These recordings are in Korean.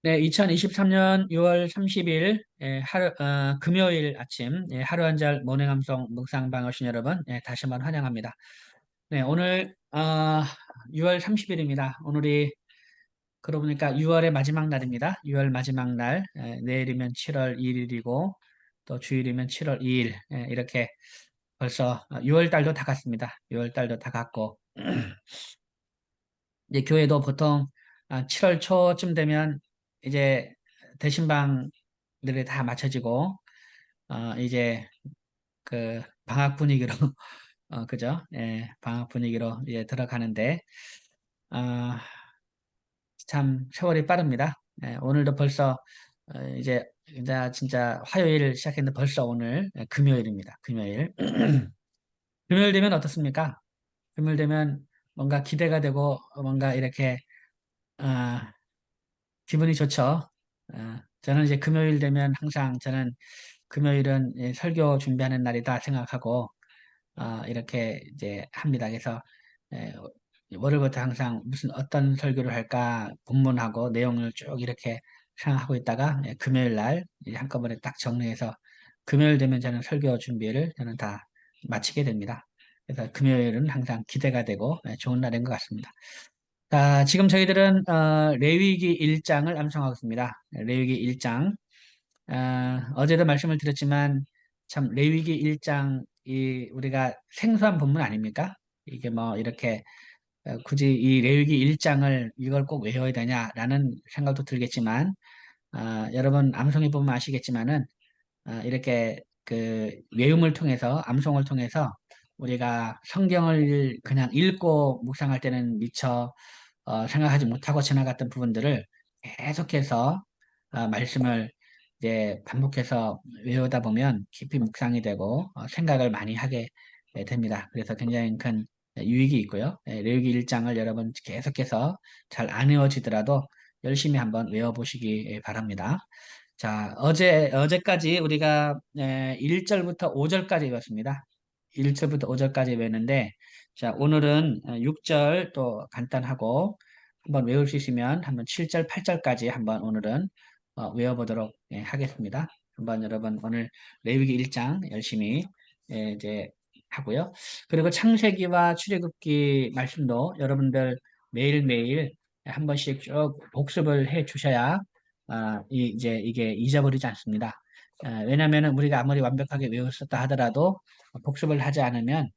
네, 2023년 6월 30일 금요일 아침 하루 한 절 모닝암송 묵상방 오신 여러분 다시 한번 환영합니다. 네, 오늘 6월 30일입니다. 오늘이 그러고 보니까 6월의 마지막 날입니다. 6월 마지막 날 내일이면 7월 1일이고 또 주일이면 7월 2일 이렇게 벌써 6월 달도 다 갔습니다. 6월 달도 다 갔고 이제 교회도 보통 7월 초쯤 되면 이제 대신방들이 다 맞춰지고 이제 그 방학 분위기로 그죠? 예, 방학 분위기로 이제 들어가는데 어, 참 세월이 빠릅니다. 예, 오늘도 벌써 이제 진짜 화요일 시작했는데 벌써 오늘 금요일입니다. 금요일. 금요일 되면 어떻습니까? 금요일 되면 뭔가 기대가 되고 뭔가 이렇게 어, 기분이 좋죠. 저는 이제 금요일 되면 항상 저는 금요일은 설교 준비하는 날이다 생각하고 이렇게 이제 합니다. 그래서 에, 월요일부터 항상 무슨 어떤 설교를 할까 본문하고 내용을 쭉 이렇게 생각하고 있다가 금요일 날 이제 한꺼번에 딱 정리해서 금요일 되면 저는 설교 준비를 저는 다 마치게 됩니다. 그래서 금요일은 항상 기대가 되고 좋은 날인 것 같습니다. 자, 지금 저희들은 레위기 1장을 암송하고 있습니다. 레위기 1장. 어제도 말씀을 드렸지만 참 레위기 1장이 우리가 생소한 본문 아닙니까? 이게 뭐 이렇게 굳이 이 레위기 1장을 이걸 꼭 외워야 되냐라는 생각도 들겠지만 여러분 암송해 보면 아시겠지만은 이렇게 그 외움을 통해서 암송을 통해서 우리가 성경을 그냥 읽고 묵상할 때는 미처 생각하지 못하고 지나갔던 부분들을 계속해서 말씀을 이제 반복해서 외우다 보면 깊이 묵상이 되고 생각을 많이 하게 됩니다. 그래서 굉장히 큰 유익이 있고요. 레위기 1장을 여러분 계속해서 잘 안 외워지더라도 열심히 한번 외워보시기 바랍니다. 자, 어제까지 우리가 1절부터 5절까지 외웠습니다. 1절부터 5절까지 외웠는데, 자, 오늘은 6절 또 간단하고, 한번 외울 수 있으면 한번 7절, 8절까지 한번 오늘은 외워보도록 하겠습니다. 한번 여러분 오늘 레위기 1장 열심히 이제 하고요. 그리고 창세기와 출애굽기 말씀도 여러분들 매일매일 한 번씩 쭉 복습을 해 주셔야 이제 이게 잊어버리지 않습니다. 왜냐하면 우리가 아무리 완벽하게 외웠었다 하더라도 복습을 하지 않으면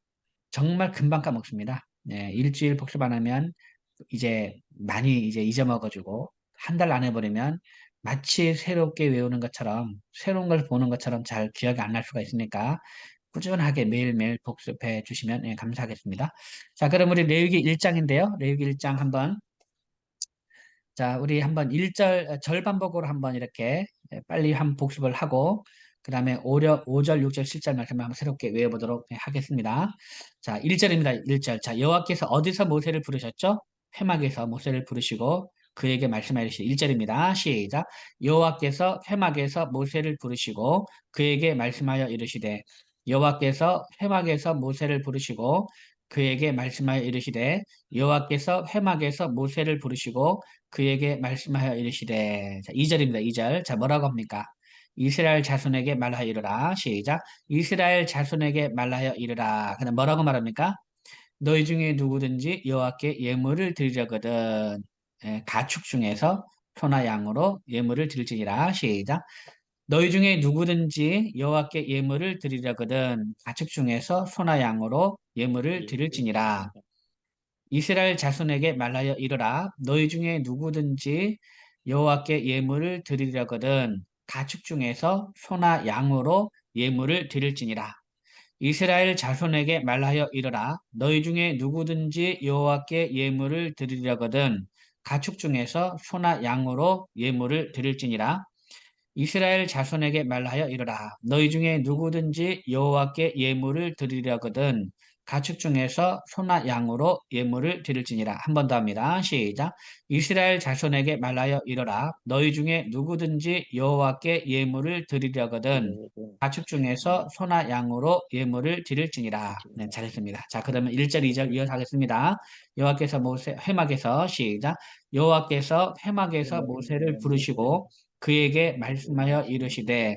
정말 금방 까먹습니다. 일주일 복습 안 하면 이제 많이 이제 잊어먹어지고 한 달 안 해버리면 마치 새롭게 외우는 것처럼 새로운 걸 보는 것처럼 잘 기억이 안 날 수가 있으니까 꾸준하게 매일매일 복습해 주시면 감사하겠습니다. 자, 그럼 우리 레위기 1장인데요. 레위기 1장 한번 자, 우리 한번 1절 절반복으로 한번 이렇게 빨리 한 복습을 하고 그 다음에 5절, 6절, 7절 말씀을 한번 새롭게 외워보도록 하겠습니다. 자, 1절입니다. 1절. 자, 여호와께서 어디서 모세를 부르셨죠? 회막에서 모세를 부르시고 그에게 말씀하여 주시되 1절입니다. 시작. 여호와께서 회막에서 모세를 부르시고 그에게 말씀하여 이르시되 여호와께서 회막에서 모세를 부르시고 그에게 말씀하여 이르시되 여호와께서 회막에서 모세를 부르시고 그에게 말씀하여 이르시되 자, 2절입니다. 2절. 자, 뭐라고 합니까? 이스라엘 자손에게 말하여 이르라. 시작. 이스라엘 자손에게 말하여 이르라. 그다음 뭐라고 말합니까? 너희 중에 누구든지 여호와께 예물을 드리려거든 가축 중에서 소나 양으로 예물을 드릴지니라. 시작. 너희 중에 누구든지 여호와께 예물을 드리려거든 가축 중에서 소나 양으로 예물을 드릴지니라. 이스라엘 자손에게 말하여 이르라. 너희 중에 누구든지 여호와께 예물을 드리려거든 가축 중에서 소나 양으로 예물을 드릴지니라. 이스라엘 자손에게 말하여 이르라. 너희 중에 누구든지 여호와께 예물을 드리려거든 가축 중에서 소나 양으로 예물을 드릴지니라. 이스라엘 자손에게 말하여 이르라. 너희 중에 누구든지 여호와께 예물을 드리려거든 가축 중에서 소나 양으로 예물을 드릴지니라. 한 번 더 합니다. 시작. 이스라엘 자손에게 말하여 이르라. 너희 중에 누구든지 여호와께 예물을 드리려거든 가축 중에서 소나 양으로 예물을 드릴지니라. 네, 잘했습니다. 자, 그러면 1절, 2절 이어서 하겠습니다. 여호와께서 모세 회막에서 시작. 여호와께서 회막에서 모세를 부르시고 그에게 말씀하여 이르시되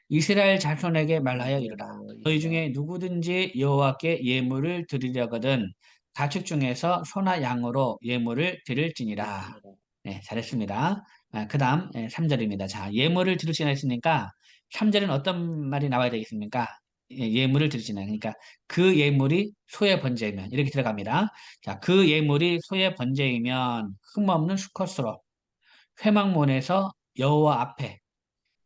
이스라엘 자손에게 말하여 이르라. 너희 중에 누구든지 여호와께 예물을 드리려거든 가축 중에서 소나 양으로 예물을 드릴지니라. 네, 잘했습니다. 그 다음 3절입니다. 자, 예물을 드릴지나 했으니까 3절은 어떤 말이 나와야 되겠습니까? 예물을 드릴지나. 그러니까 그 예물이 소의 번제이면 이렇게 들어갑니다. 자, 그 예물이 소의 번제이면 흠없는 수컷으로 회막문에서 여호와 앞에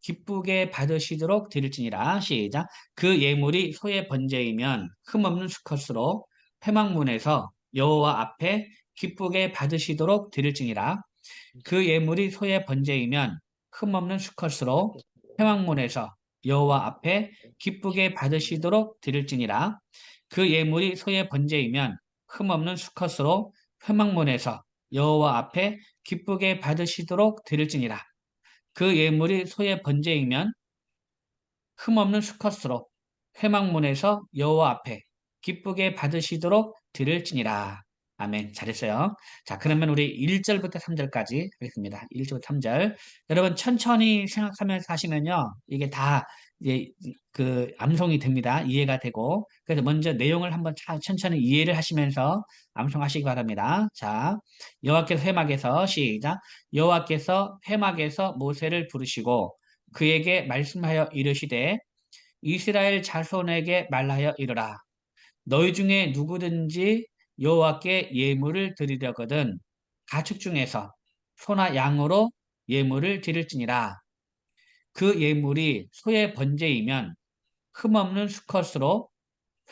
기쁘게 받으시도록 드릴지니라. 시작. 그 예물이 소의 번제이면 흠없는 수컷으로 회막문에서 여호와 앞에 기쁘게 받으시도록 드릴지니라. 그 예물이 소의 번제이면 흠없는 수컷으로 회막문에서 여호와 앞에 기쁘게 받으시도록 드릴지니라. 그 예물이 소의 번제이면 흠없는 수컷으로 회막문에서 여호와 앞에 기쁘게 받으시도록 드릴지니라. 그 예물이 소의 번제이면 흠없는 수컷으로 회막문에서 여호와 앞에 기쁘게 받으시도록 드릴지니라. 아멘. 잘했어요. 자, 그러면 우리 1절부터 3절까지 하겠습니다. 1절부터 3절. 여러분 천천히 생각하면서 하시면요. 이게 다 이제 그 암송이 됩니다. 이해가 되고. 그래서 먼저 내용을 한번 천천히 이해를 하시면서 암송하시기 바랍니다. 자, 여호와께서 회막에서 시작. 여호와께서 회막에서 모세를 부르시고 그에게 말씀하여 이르시되 이스라엘 자손에게 말하여 이르라. 너희 중에 누구든지 여호와께 예물을 드리려거든 가축 중에서 소나 양으로 예물을 드릴지니라. 그 예물이 소의 번제이면 흠없는 수컷으로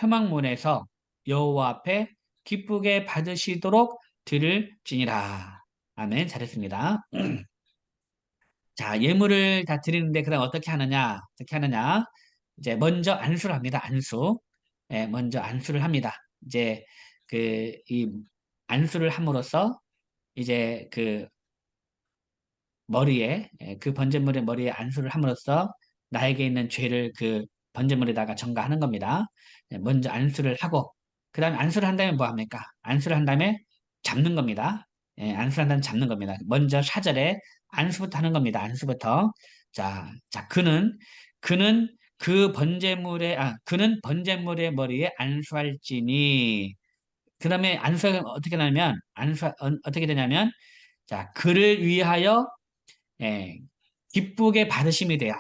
회막문에서 여호와 앞에 기쁘게 받으시도록 드릴지니라. 아멘. 잘했습니다. 자, 예물을 다 드리는데 그다음 어떻게 하느냐? 어떻게 하느냐? 이제 먼저 안수를 합니다. 안수. 예, 먼저 안수를 합니다. 이제 이 안수를 함으로써 이제 그 머리에 그 번제물의 머리에 안수를 함으로써 나에게 있는 죄를 그 번제물에다가 전가하는 겁니다. 예, 먼저 안수를 하고 그다음에 안수를 한 다음에 뭐 합니까? 안수를 한 다음에 잡는 겁니다. 예, 안수를 한 다음에 잡는 겁니다. 먼저 사절에 안수부터 하는 겁니다. 안수부터. 자, 그는 그는 번제물의 머리에 안수할지니 그다음에 안수가 어떻게 나냐면 어떻게 되냐면 자, 그를 위하여 예, 기쁘게 받으심이 돼요.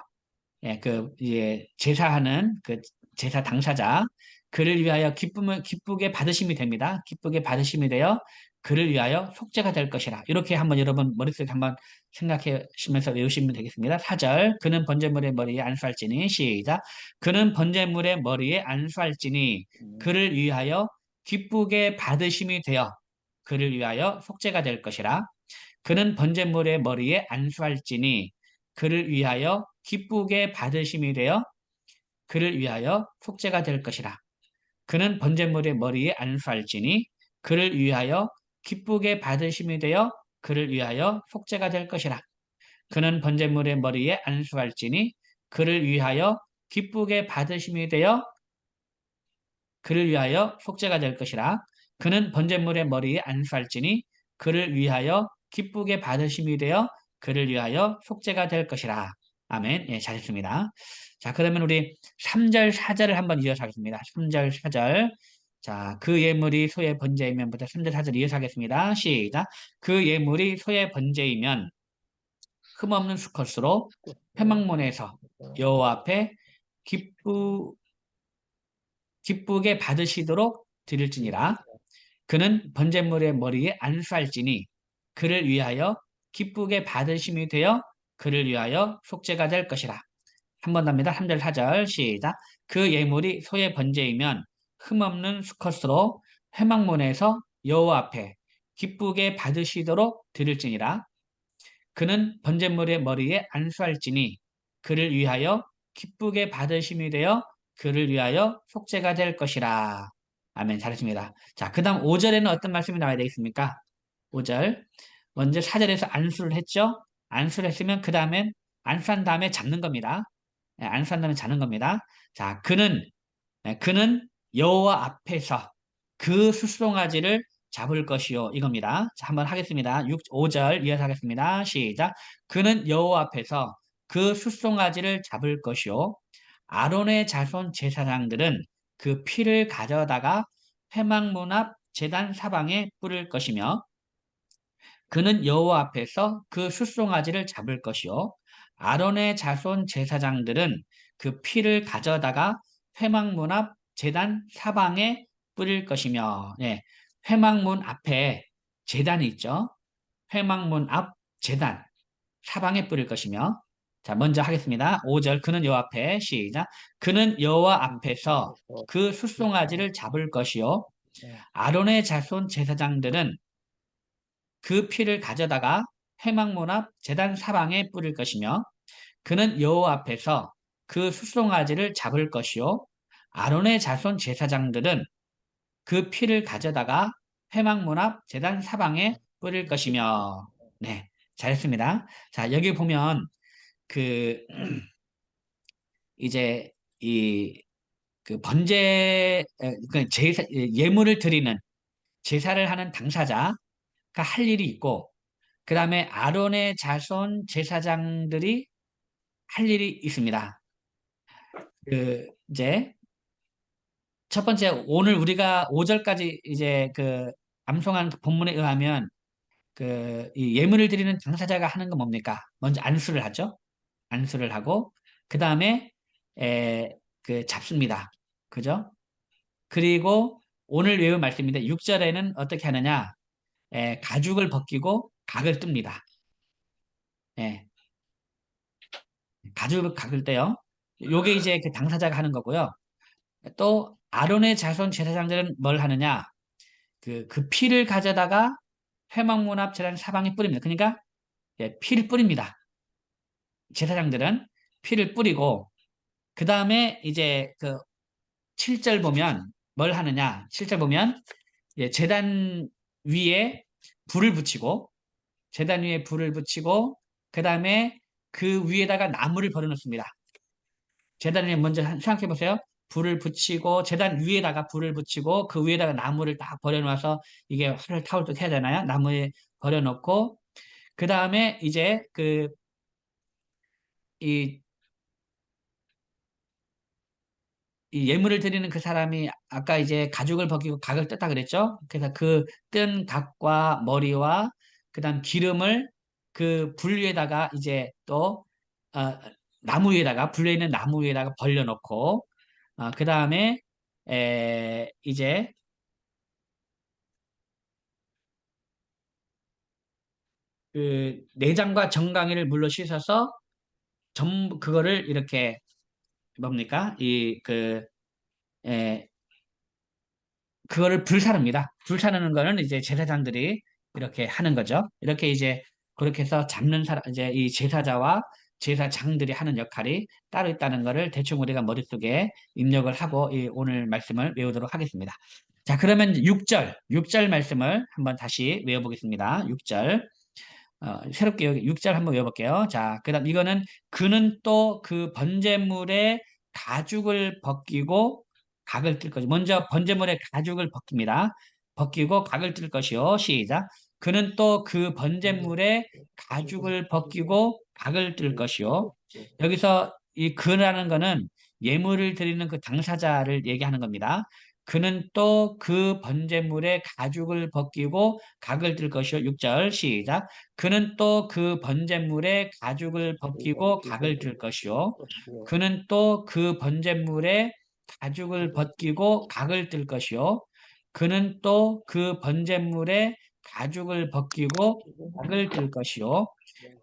예, 이제 제사하는 그 제사 당사자 그를 위하여 기쁘게 받으심이 됩니다. 기쁘게 받으심이 되어 그를 위하여 속죄가 될 것이라. 이렇게 한번 여러분 머릿속에 한번 생각하시면서 외우시면 되겠습니다. 4절 그는 번제물의 머리에 안수할지니 시작. 그는 번제물의 머리에 안수할지니 그를 위하여 기쁘게 받으심이 되어 그를 위하여 속죄가 될 것이라. 그는 번제물의 머리에 안수할지니 그를 위하여 기쁘게 받으심이 되어 그를 위하여 속죄가 될 것이라. 그는 번제물의 머리에 안수할지니 그를 위하여 기쁘게 받으심이 되어 그를 위하여 속죄가 될 것이라. 그는 번제물의 머리에 안수할지니 그를 위하여 기쁘게 받으심이 되어 그를 위하여 속죄가 될 것이라. 그는 번제물의 머리에 안수할지니 그를 위하여 기쁘게 받으심이 되어 그를 위하여 속죄가 될 것이라. 아멘. 예, 잘했습니다. 자, 그러면 우리 3절, 4절을 한번 이어서 하겠습니다. 3절, 4절. 자, 그 예물이 소의 번제이면부터 3절, 4절 이어서 하겠습니다. 시작. 그 예물이 소의 번제이면 흠없는 수컷으로 회막문에서 여호와 앞에 기쁘 기쁘게 받으시도록 드릴지니라. 그는 번제물의 머리에 안수할지니 그를 위하여 기쁘게 받으심이 되어 그를 위하여 속죄가 될 것이라. 한 번 답니다. 3절 4절 시작. 그 예물이 소의 번제이면 흠없는 수컷으로 회막문에서 여호와 앞에 기쁘게 받으시도록 드릴지니라. 그는 번제물의 머리에 안수할지니 그를 위하여 기쁘게 받으심이 되어 그를 위하여 속죄가 될 것이라. 아멘. 잘했습니다. 자, 그 다음 5절에는 어떤 말씀이 나와야 되겠습니까? 5절. 먼저 4절에서 안수를 했죠? 안수를 했으면 그 다음엔 안수한 다음에 잡는 겁니다. 예, 안수한 다음에 잡는 겁니다. 자, 그는 여호와 앞에서 그 수송아지를 잡을 것이요. 이겁니다. 자, 한번 하겠습니다. 5절 이어서 하겠습니다. 시작. 그는 여호와 앞에서 그 숫송아지를 잡을 것이요. 아론의 자손 제사장들은 그 피를 가져다가 회막문 앞 제단 사방에 뿌릴 것이며 그는 여호와 앞에서 그 숫송아지를 잡을 것이요. 아론의 자손 제사장들은 그 피를 가져다가 회막문 앞 제단 사방에 뿌릴 것이며, 예, 회막문 앞에 제단이 있죠. 회막문 앞 제단 사방에 뿌릴 것이며, 자, 먼저 하겠습니다. 5절 그는 여호와 앞에 시작. 그는 여호와 앞에서 그래서 그 그래서 숫송아지를 잡을 것이요. 아론의 자손 제사장들은 그 피를 가져다가 회막문 앞 제단 사방에 뿌릴 것이며 그는 여호와 앞에서 그 숫송아지를 잡을 것이요 아론의 자손 제사장들은 그 피를 가져다가 회막문 앞 제단 사방에 뿌릴 것이며 네, 잘했습니다. 자, 여기 보면 그 이제 이 그 번제 그 제사 예물을 드리는 제사를 하는 당사자가 할 일이 있고 그 다음에 아론의 자손 제사장들이 할 일이 있습니다. 이제 첫 번째 오늘 우리가 5절까지 이제 그 암송한 그 본문에 의하면 이 예물을 드리는 당사자가 하는 건 뭡니까? 먼저 안수를 하죠. 안수를 하고 그 다음에 그 잡습니다. 그죠? 그리고 오늘 외운 말씀인데 6절에는 어떻게 하느냐? 가죽을 벗기고 각을 뜹니다. 예, 가죽을 각을 때요. 요게 이제 그 당사자가 하는 거고요. 또 아론의 자손 제사장들은 뭘 하느냐? 그 피를 가져다가 회막문 앞 제단 사방에 뿌립니다. 그러니까 피를 뿌립니다. 제사장들은 피를 뿌리고 그 다음에 이제 그 7절 보면 뭘 하느냐? 7절 보면 제단 위에 불을 붙이고 제단 위에 불을 붙이고 그 다음에 그 위에다가 나무를 버려놓습니다. 재단 위에 먼저 생각해 보세요. 불을 붙이고 재단 위에다가 불을 붙이고 그 위에다가 나무를 딱 버려놔서 이게 활을 타오르게 해야 되나요? 나무에 버려놓고 그 다음에 이제 이, 이 예물을 드리는 그 사람이 아까 이제 가죽을 벗기고 각을 떴다 그랬죠? 그래서 그 뜬 각과 머리와 그다음 기름을 그 불 위에다가 이제 또 어, 나무 위에다가 불에 있는 나무 위에다가 벌려놓고 그 다음에 이제 그 내장과 정강이를 물로 씻어서 전부 그거를 이렇게 뭡니까? 에, 그거를 불사릅니다. 불사르는 거는 이제 제사장들이 이렇게 하는 거죠. 이렇게 이제 그렇게 해서 잡는 사람 이제 이 제사자와 제사장들이 하는 역할이 따로 있다는 거를 대충 우리가 머릿속에 입력을 하고 이 오늘 말씀을 외우도록 하겠습니다. 자, 그러면 6절 말씀을 한번 다시 외워보겠습니다. 6절. 새롭게 여기 6절 한번 외워볼게요. 자, 그 다음 이거는 그는 또 그 번제물의 가죽을 벗기고 각을 뜰 것이. 먼저 번제물의 가죽을 벗깁니다. 벗기고 각을 뜰 것이요. 시작. 그는 또 그 번제물의 가죽을 벗기고 각을 뜰 것이요. 여기서 이 그라는 거는 예물을 드리는 그 당사자를 얘기하는 겁니다. 그는 또 그 번제물의 가죽을 벗기고 각을 뜰 것이요. 6절 시작. 그는 또 그 번제물의 가죽을 벗기고 각을 뜰 것이요. 그는 또 그 번제물의 가죽을 벗기고 각을 뜰 것이요. 그는 또 그 번제물의 가죽을 벗기고 각을 뜰 것이요.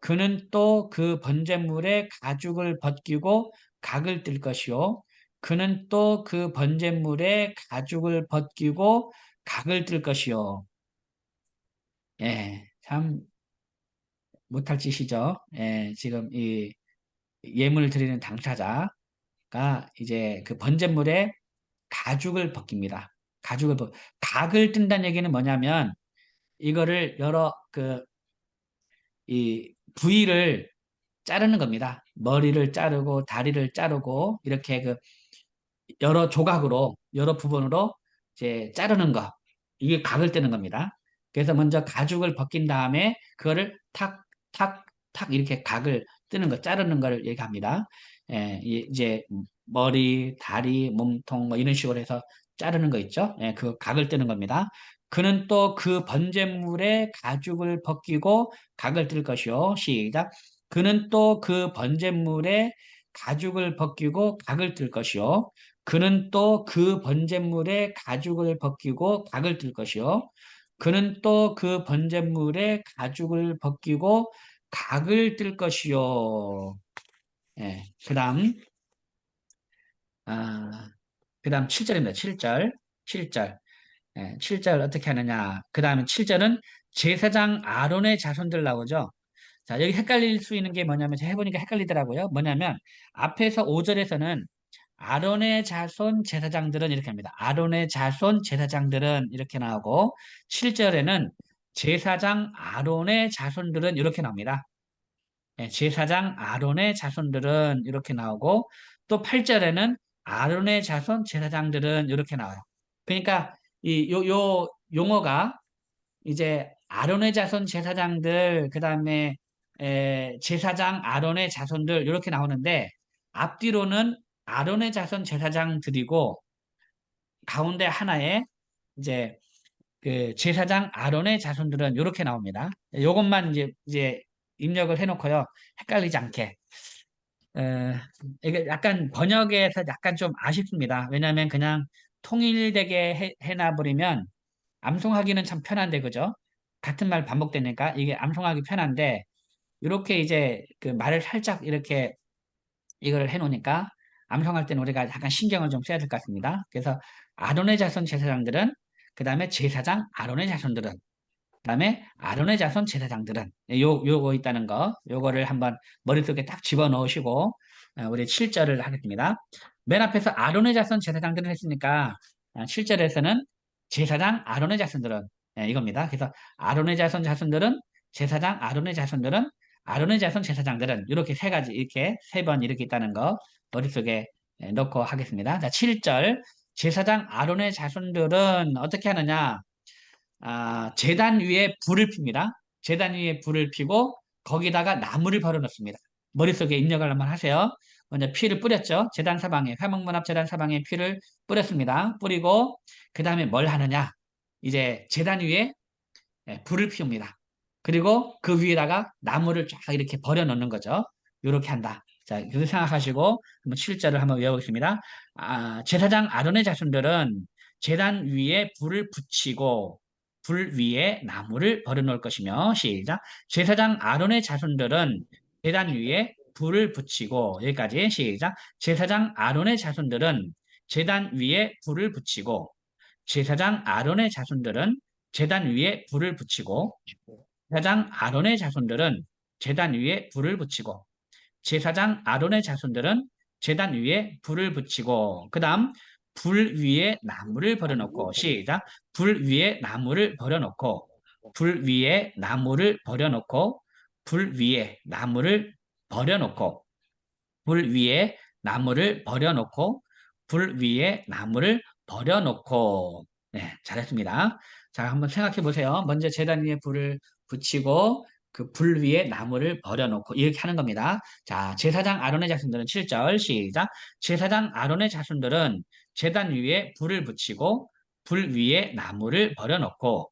그는 또 그 번제물의 가죽을 벗기고 각을 뜰 것이요. 그는 또 그 번제물의 가죽을 벗기고 각을 뜰 것이요. 예, 참 못할 짓이죠. 예, 지금 이 예물 드리는 당사자가 이제 그 번제물의 가죽을 벗깁니다. 각을 뜬다는 얘기는 뭐냐면 이거를 여러 이 부위를 자르는 겁니다. 머리를 자르고 다리를 자르고 이렇게 여러 조각으로 여러 부분으로 이제 자르는 거. 이게 각을 뜨는 겁니다. 그래서 먼저 가죽을 벗긴 다음에 그거를 탁, 탁, 탁 이렇게 각을 뜨는 거, 자르는 걸 얘기합니다. 예, 이제 머리, 다리, 몸통 뭐 이런 식으로 해서 자르는 거 있죠? 예, 그 각을 뜨는 겁니다. 그는 또 그 번제물에 가죽을 벗기고 각을 뜰 것이요. 시작. 그는 또 그 번제물에 가죽을 벗기고 각을 뜰 것이요. 그는 또 그 번제물에 가죽을 벗기고 각을 뜰 것이요. 그는 또 그 번제물에 가죽을 벗기고 각을 뜰 것이요. 예, 아, 그 다음 7절입니다. 7절. 7절. 예, 7절 어떻게 하느냐. 그 다음에 7절은 제사장 아론의 자손들 나오죠. 자, 여기 헷갈릴 수 있는 게 뭐냐면, 제가 해보니까 헷갈리더라고요. 뭐냐면, 앞에서 5절에서는 아론의 자손 제사장들은 이렇게 합니다. 아론의 자손 제사장들은 이렇게 나오고, 7절에는 제사장 아론의 자손들은 이렇게 나옵니다. 예, 제사장 아론의 자손들은 이렇게 나오고, 또 8절에는 아론의 자손 제사장들은 이렇게 나와요. 그러니까, 요 용어가 이제 아론의 자손 제사장들, 그 다음에 제사장 아론의 자손들 이렇게 나오는데 앞뒤로는 아론의 자손 제사장들이고 가운데 하나에 이제 그 제사장 아론의 자손들은 이렇게 나옵니다. 이것만 이제 입력을 해놓고요. 헷갈리지 않게. 에, 이게 약간 번역에서 약간 좀 아쉽습니다. 왜냐하면 그냥 통일되게 해놔버리면 암송하기는 참 편한데, 그죠? 같은 말 반복되니까 이게 암송하기 편한데, 이렇게 이제 그 말을 살짝 이렇게 이걸 해놓으니까 암송할 때는 우리가 약간 신경을 좀 써야 될 것 같습니다. 그래서 아론의 자손 제사장들은, 그 다음에 제사장 아론의 자손들은, 그다음에 아론의 자손 제사장들은 요거 있다는 거 요거를 한번 머릿속에 딱 집어넣으시고 우리 7절을 하겠습니다. 맨 앞에서 아론의 자손 제사장들을 했으니까 7절에서는 제사장 아론의 자손들은 이겁니다. 그래서 아론의 자손들은 제사장 아론의 자손들은 아론의 자손 제사장들은 이렇게 세 가지 이렇게 세 번 이렇게 있다는 거 머릿속에 넣고 하겠습니다. 자, 7절 제사장 아론의 자손들은 어떻게 하느냐? 제단 위에 불을 핍니다. 제단 위에 불을 피고 거기다가 나무를 버려놓습니다. 머릿속에 입력을 한번 하세요. 먼저 피를 뿌렸죠. 제단 사방에 화목문합 제단 사방에 피를 뿌렸습니다. 뿌리고 그 다음에 뭘 하느냐? 이제 제단 위에 불을 피웁니다. 그리고 그 위에다가 나무를 쫙 이렇게 버려놓는 거죠. 이렇게 한다. 자, 이렇게 생각하시고 한번 7절을 한번 외워보겠습니다. 제사장 아론의 자손들은 제단 위에 불을 붙이고 불 위에 나무를 버려놓을 것이며 시작. 제사장 아론의 자손들은 제단 위에 불을 붙이고 여기까지 시작. 제사장 아론의 자손들은 제단 위에 불을 붙이고 제사장 아론의 자손들은 제단 위에 불을 붙이고 제사장 아론의 자손들은 제단 위에 불을 붙이고 제사장 아론의 자손들은 제단 위에 불을 붙이고 그 다음 불 위에 나무를 버려놓고 시작. 불 위에 나무를 버려놓고 불 위에 나무를 버려놓고 불 위에 나무를 버려놓고 불 위에 나무를 버려놓고 불 위에 나무를 버려놓고 네, 잘했습니다. 자, 한번 생각해 보세요. 먼저 제단 위에 불을 붙이고 그 불 위에 나무를 버려놓고 이렇게 하는 겁니다. 자, 제사장 아론의 자손들은 7절 시작. 제사장 아론의 자손들은 제단 위에 불을 붙이고 불 위에 나무를 버려놓고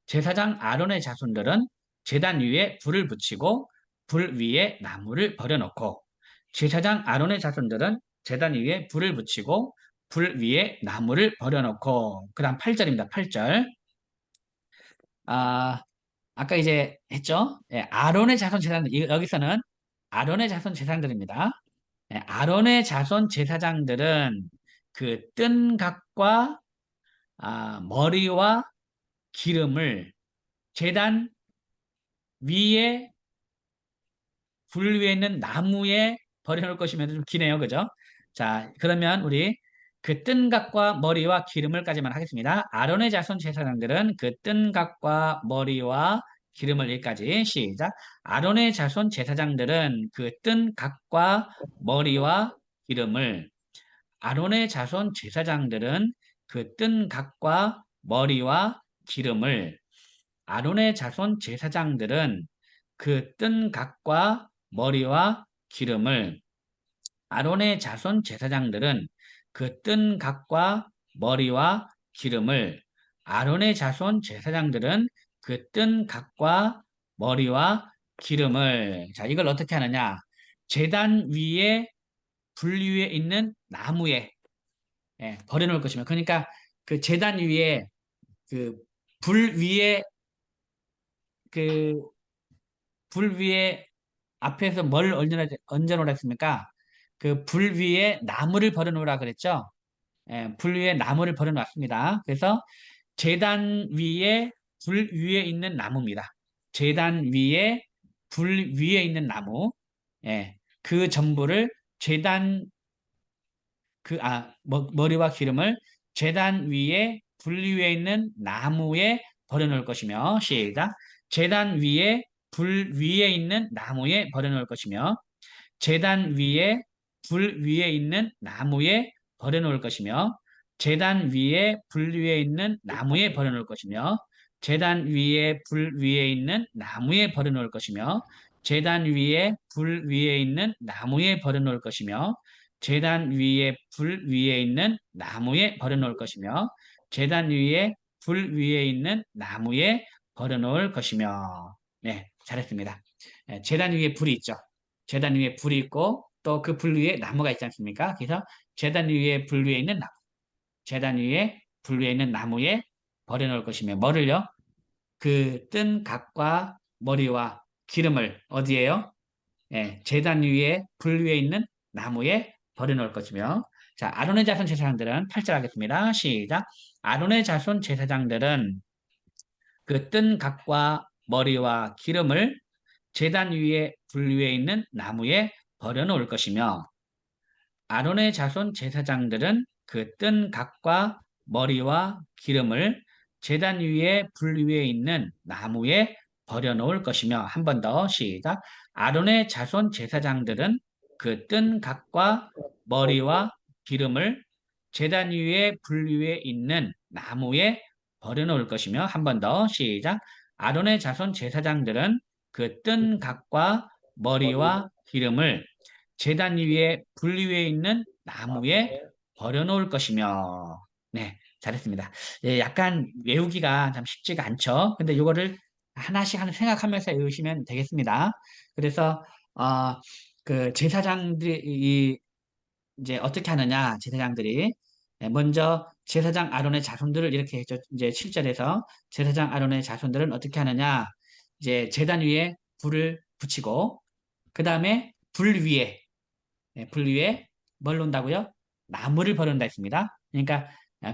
제사장 아론의 자손들은 제단 위에 불을 붙이고 불 위에 나무를 버려놓고 제사장 아론의 자손들은 제단 위에 불을 붙이고 불 위에 나무를 버려놓고 그 다음 8절입니다. 8절. 아, 아까 이제 했죠? 예, 아론의 자손 제사장들 여기서는 아론의 자손 제사장들입니다. 예, 아론의 자손 제사장들은 그 뜬 각과 머리와 기름을 제단 위에 불 위에 있는 나무에 버려놓을 것이면 좀 기네요. 그죠? 자, 그러면 우리 그 뜬각과 머리와 기름을까지만 하겠습니다. 아론의 자손 제사장들은 그 뜬각과 머리와 기름을 여기까지 시작. 아론의 자손 제사장들은 그 뜬각과 머리와 기름을 아론의 자손 제사장들은 그 뜬각과 머리와 기름을 아론의 자손 제사장들은 그 뜬 각과 머리와 기름을 아론의 자손 제사장들은 그 뜬 각과 머리와 기름을 아론의 자손 제사장들은 그 뜬 각과 머리와 기름을 자 이걸 어떻게 하느냐 제단 위에 불 위에 있는 나무에 버려놓을 것이며 그러니까 그 제단 위에 그 불 위에 그 불 위에 앞에서 뭘 얹어놓으라 했습니까? 그 불 위에 나무를 버려놓으라 그랬죠? 불 위에 나무를 버려놨습니다. 그래서 제단 위에 불 위에 있는 나무입니다. 제단 위에 불 위에 있는 나무, 그 전부를 제단 머리와 기름을 제단 위에 불 위에 있는 나무에 버려놓을 것이며 시작. 제단 위에 불 위에 있는 나무에 버려놓을 것이며 제단 위에 불 위에 있는 나무에 버려놓을 것이며 제단 위에 불 위에 있는 나무에 버려놓을 것이며 제단 위에 불 위에 있는 나무에 버려놓을 것이며 제단 위에 불 위에 있는 나무에 버려놓을 것이며 제단 위에 불 위에 있는 나무에 버려놓을 것이며 제단 위에 불 위에 있는 나무에 버려놓을 것이며 잘했습니다. 제단 위에 불이 있죠. 제단 위에 불이 있고 또 그 불 위에 나무가 있지 않습니까? 그래서 제단 위에 불 위에 있는 나무, 제단 위에 불 위에 있는 나무에 버려놓을 것이며 뭐를요? 그 뜬 각과 머리와 기름을 어디에요? 제단 위에 불 위에 있는 나무에 버려놓을 것이며 자 아론의 자손 제사장들은 8절 하겠습니다. 시작. 아론의 자손 제사장들은 그 뜬 각과 머리와 기름을 제단 위에 불 위에 있는 나무에 버려놓을 것이며 아론의 자손 제사장들은 그 뜬 각과 머리와 기름을 제단 위에 불 위에 있는 나무에 버려놓을 것이며 한 번 더 시작. 아론의 자손 제사장들은 그 뜬 각과 머리와 기름을 제단 위에 불 위에 있는 나무에 버려놓을 것이며 한 번 더 시작. 아론의 자손 제사장들은 그 뜬 각과 머리와 기름을 제단 위에 불 위에 있는 나무에 버려놓을 것이며 잘했습니다. 약간 외우기가 참 쉽지가 않죠. 근데 이거를 하나씩 생각하면서 외우시면 되겠습니다. 그래서 어, 그 제사장들이 이제 어떻게 하느냐 제사장들이 먼저 제사장 아론의 자손들을 이렇게 했죠. 이제 7절에서 제사장 아론의 자손들은 어떻게 하느냐 이제 제단 위에 불을 붙이고 그 다음에 불 위에 뭘 놓는다고요? 나무를 버린다 했습니다. 그러니까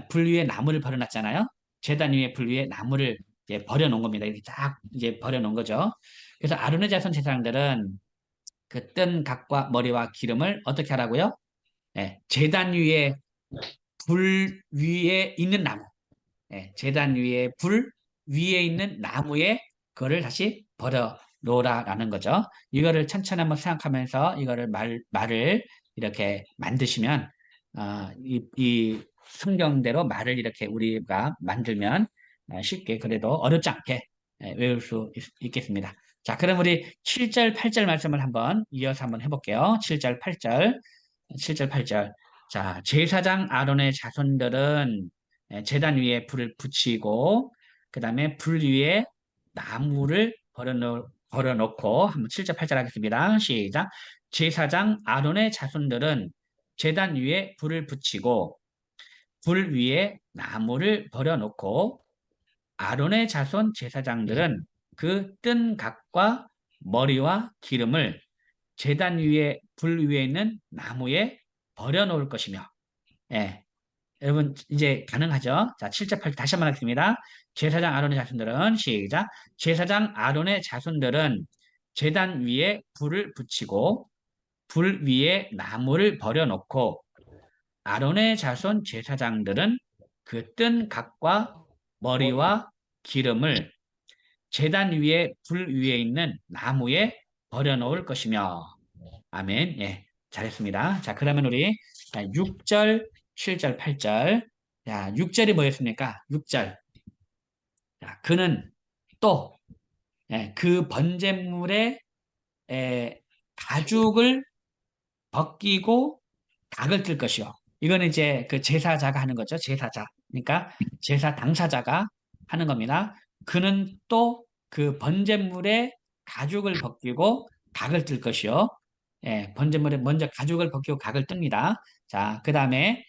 불 위에 나무를 버려놨잖아요. 제단 위에 불 위에 나무를 이제 버려놓은 겁니다. 이렇게 딱 이제 버려놓은 거죠. 그래서 아론의 자손 제사장들은 그 뜬 각과 머리와 기름을 어떻게 하라고요? 제단 위에 불 위에 있는 나무, 제단 위에 불 위에 있는 나무에 그거를 다시 버려 놓으라라는 거죠. 이거를 천천히 한번 생각하면서 이거를 말을 이렇게 만드시면 이 성경대로 말을 이렇게 우리가 만들면 쉽게 그래도 어렵지 않게 외울 수 있겠습니다. 자, 그럼 우리 7절, 8절 말씀을 한번 이어서 한번 해볼게요. 7절, 8절. 7절, 8절. 자, 제사장 아론의 자손들은 제단 위에 불을 붙이고, 그 다음에 불 위에 나무를 버려놓고, 한번 7절, 8절 하겠습니다. 시작. 제사장 아론의 자손들은 제단 위에 불을 붙이고, 불 위에 나무를 버려놓고, 아론의 자손 제사장들은 그 뜬 각과 머리와 기름을 제단 위에 불 위에 있는 나무에 버려놓을 것이며 예, 여러분 이제 가능하죠? 자, 7절 8절 다시 한번 하겠습니다. 제사장 아론의 자손들은 시작. 제사장 아론의 자손들은 제단 위에 불을 붙이고 불 위에 나무를 버려놓고 아론의 자손 제사장들은 그 뜬 각과 머리와 기름을 제단 위에 불 위에 있는 나무에 버려놓을 것이며 아멘. 잘했습니다. 자, 그러면 우리 6절, 7절, 8절. 자, 6절이 뭐였습니까? 6절. 그는 또 그 번제물의 가죽을 벗기고 닭을 뜰 것이요. 이거는 이제 그 제사자가 하는 거죠. 제사자. 그러니까 제사 당사자가 하는 겁니다. 그는 또 그 번제물의 가죽을 벗기고 닭을 뜰 것이요. 번제물에 먼저 가죽을 벗기고 닭을 뜹니다. 자, 그 다음에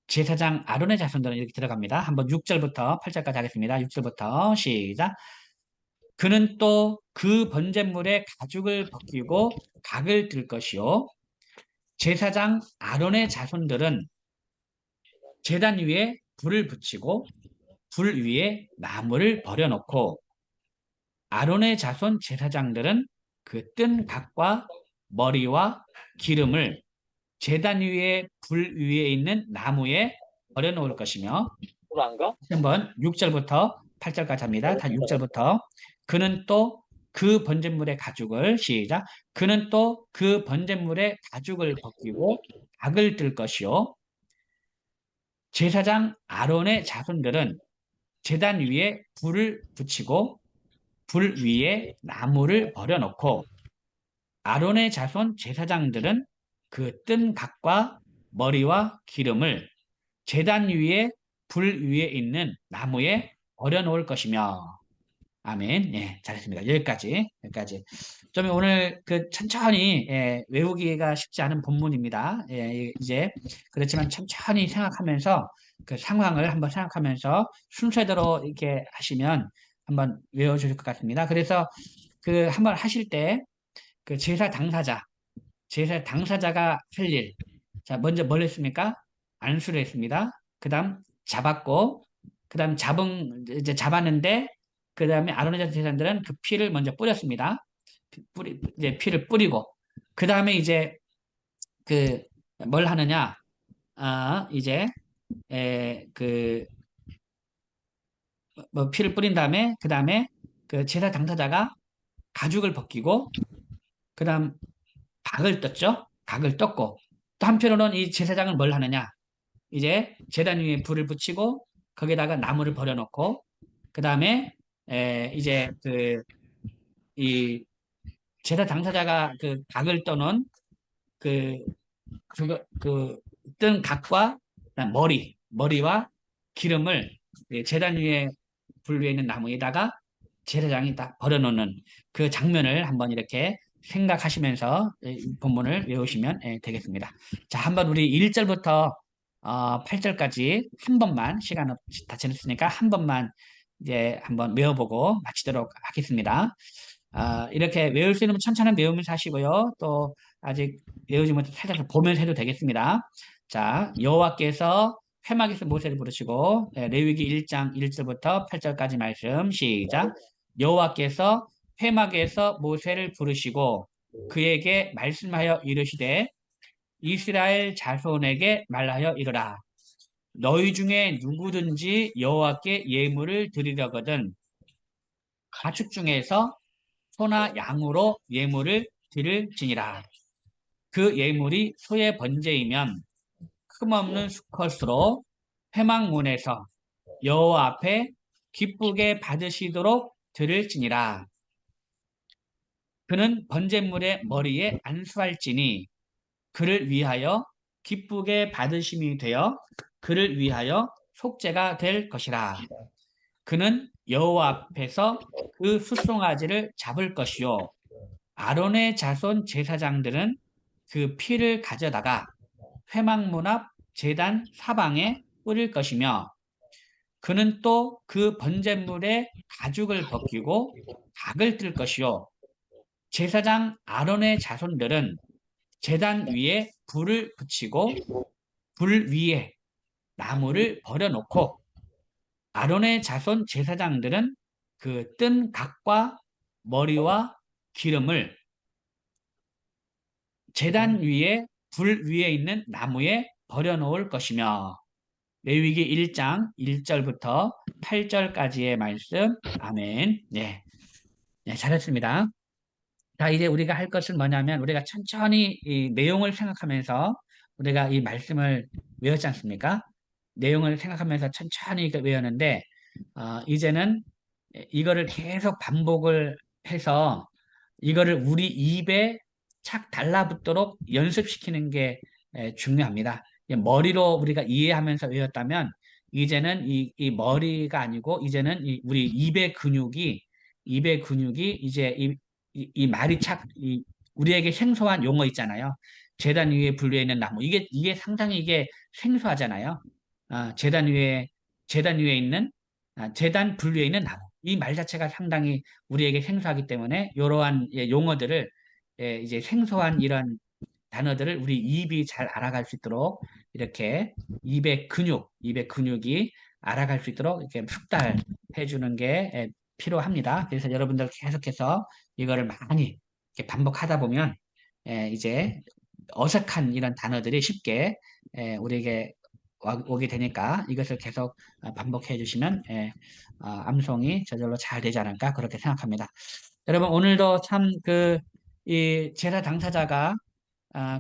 제사장 아론의 자손들은 이렇게 들어갑니다. 한번 6절부터 8절까지 하겠습니다. 6절부터 시작. 그는 또 그 번제물의 가죽을 벗기고 닭을 뜰 것이요. 제사장 아론의 자손들은 제단 위에 불을 붙이고 불 위에 나무를 버려놓고 아론의 자손 제사장들은 그 뜬 각과 머리와 기름을 제단 위에 불 위에 있는 나무에 버려놓을 것이며 한번 6절부터 8절까지 합니다. 다 6절부터 그는 또 그 번제물의 가죽을 시작 그는 또 그 번제물의 가죽을 벗기고 닭을 뜰 것이요 제사장 아론의 자손들은 제단 위에 불을 붙이고 불 위에 나무를 버려놓고 아론의 자손 제사장들은 그 뜬 각과 머리와 기름을 제단 위에 불 위에 있는 나무에 버려놓을 것이며 아멘. 예, 잘했습니다. 여기까지. 여기까지. 좀 오늘 그 천천히 외우기가 쉽지 않은 본문입니다. 이제 그렇지만 천천히 생각하면서 그 상황을 한번 생각하면서 순서대로 이렇게 하시면 한번 외워주실 것 같습니다. 그래서 그 한번 하실 때 그 제사 당사자가 할 일. 자, 먼저 뭘 했습니까? 안수를 했습니다. 그 다음 잡았고, 그 다음 이제 잡았는데, 그 다음에 아론의 제사장들은 그 피를 먼저 뿌렸습니다. 이제 피를 뿌리고, 그 다음에 이제 그, 뭘 하느냐? 이제, 그, 뭐 피를 뿌린 다음에, 그 다음에 그 제사 당사자가 가죽을 벗기고, 그 다음 닭을 떴죠? 닭을 떴고, 또 한편으로는 이 제사장은 뭘 하느냐? 이제 제단 위에 불을 붙이고 거기다가 나무를 버려놓고 그 다음에 이제 그 이 제사 당사자가 그 닭을 떠는 그 그거 그뜬 닭과 그다음 머리와 기름을 제단 위에 불 위에 있는 나무에다가 제사장이 딱 버려놓는 그 장면을 한번 이렇게 생각하시면서 이 본문을 외우시면 되겠습니다. 자, 한번 우리 1절부터 8절까지 한 번만 시간 다 지났으니까 한 번만 이제 한번 외워보고 마치도록 하겠습니다. 이렇게 외울 수 있는 천천히 외우면서 하시고요. 또 아직 외우지 못해 살짝 보면서 해도 되겠습니다. 자, 여호와께서 회막에서 모세를 부르시고 레위기 1장 1절부터 8절까지 말씀 시작. 여호와께서 회막에서 모세를 부르시고 그에게 말씀하여 이르시되 이스라엘 자손에게 말하여 이르라. 너희 중에 누구든지 여호와께 예물을 드리려거든 가축 중에서 소나 양으로 예물을 드릴지니라. 그 예물이 소의 번제이면 흠없는 수컷으로 회막문에서 여호와 앞에 기쁘게 받으시도록 드릴지니라. 그는 번제물의 머리에 안수할지니 그를 위하여 기쁘게 받으심이 되어 그를 위하여 속죄가 될 것이라. 그는 여호와 앞에서 그 숫송아지를 잡을 것이요 아론의 자손 제사장들은 그 피를 가져다가 회막문 앞 제단 사방에 뿌릴 것이며 그는 또 그 번제물의 가죽을 벗기고 닭을 뜰 것이요 제사장 아론의 자손들은 제단 위에 불을 붙이고 불 위에 나무를 버려놓고 아론의 자손 제사장들은 그 뜬 각과 머리와 기름을 제단 위에 불 위에 있는 나무에 버려놓을 것이며 레위기 1장 1절부터 8절까지의 말씀 아멘. 네, 네 잘했습니다. 자, 이제 우리가 할 것은 뭐냐면 우리가 천천히 이 내용을 생각하면서 우리가 이 말씀을 외웠지 않습니까? 내용을 생각하면서 천천히 외우는데 이제는 이거를 계속 반복을 해서 이거를 우리 입에 착 달라붙도록 연습시키는 게 중요합니다. 머리로 우리가 이해하면서 외웠다면 이제는 이 머리가 아니고 이제는 우리 입의 근육이 이제 이 말이 우리에게 생소한 용어 있잖아요. 재단 위에 분류해 있는 나무. 이게 상당히 이게 생소하잖아요. 재단 위에 있는 재단 분류에 있는 나무. 이 말 자체가 상당히 우리에게 생소하기 때문에 이러한 용어들을 이제 생소한 이런 단어들을 우리 입이 잘 알아갈 수 있도록 이렇게 입의 근육이 알아갈 수 있도록 이렇게 숙달해 주는 게 필요합니다. 그래서 여러분들 계속해서 이거를 많이 이렇게 반복하다 보면 이제 어색한 이런 단어들이 쉽게 우리에게 오게 되니까 이것을 계속 반복해 주시면 암송이 저절로 잘 되지 않을까 그렇게 생각합니다. 여러분 오늘도 참 이 제사 당사자가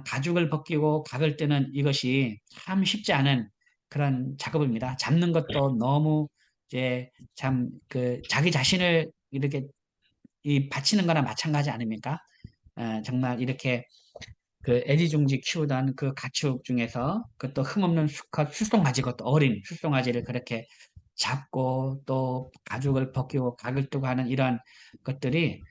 가죽을 벗기고 각을 뜨는 이것이 참 쉽지 않은 그런 작업입니다. 잡는 것도 너무 이제 참 자기 자신을 이렇게 바치는 거나 마찬가지 아닙니까? 정말 이렇게 애지중지 키우던 그 가축 중에서 그것도 흠없는 수컷 수송아지, 그것도 어린 수송아지를 그렇게 잡고 또 가죽을 벗기고 각을 뜨고 하는 이런 것들이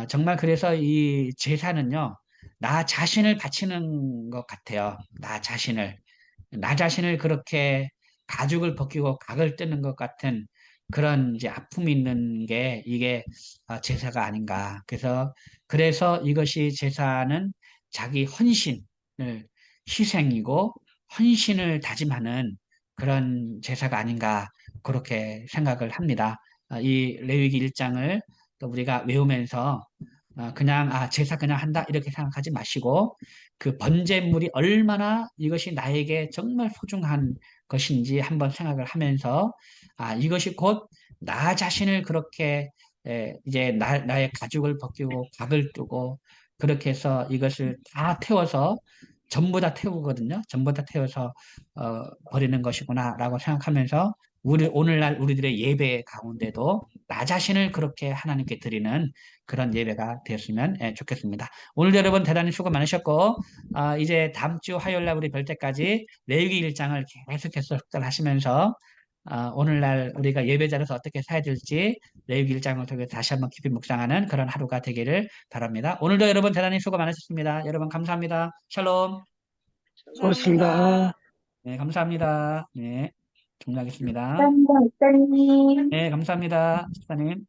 정말 그래서 이 제사는요, 나 자신을 바치는 것 같아요. 나 자신을 그렇게 가죽을 벗기고 각을 뜨는 것 같은 그런 이제 아픔이 있는 게 이게 제사가 아닌가. 그래서 이것이 제사는 자기 헌신을 희생이고 헌신을 다짐하는 그런 제사가 아닌가 그렇게 생각을 합니다. 이 레위기 1장을 또 우리가 외우면서 그냥 제사 그냥 한다 이렇게 생각하지 마시고 그 번제물이 얼마나 이것이 나에게 정말 소중한 것인지 한번 생각을 하면서 이것이 곧 나 자신을 그렇게 이제 나의 가죽을 벗기고 각을 뜨고 그렇게 해서 이것을 다 태워서 전부 다 태우거든요. 전부 다 태워서 버리는 것이구나라고 생각하면서 오늘날 우리들의 예배 가운데도 나 자신을 그렇게 하나님께 드리는 그런 예배가 되었으면 좋겠습니다. 오늘 여러분 대단히 수고 많으셨고 이제 다음 주 화요일 날 우리 뵐 때까지 레위기 1장을 계속해서 숙달하시면서 오늘날 우리가 예배자로서 어떻게 살아야 될지 레위기 1장을 통해 다시 한번 깊이 묵상하는 그런 하루가 되기를 바랍니다. 오늘도 여러분 대단히 수고 많으셨습니다. 여러분 감사합니다. 샬롬. 감사합니다. 수고하셨습니다. 네, 감사합니다. 네, 종료하겠습니다. 감사합니다, 목사님. 네, 감사합니다. 집사님.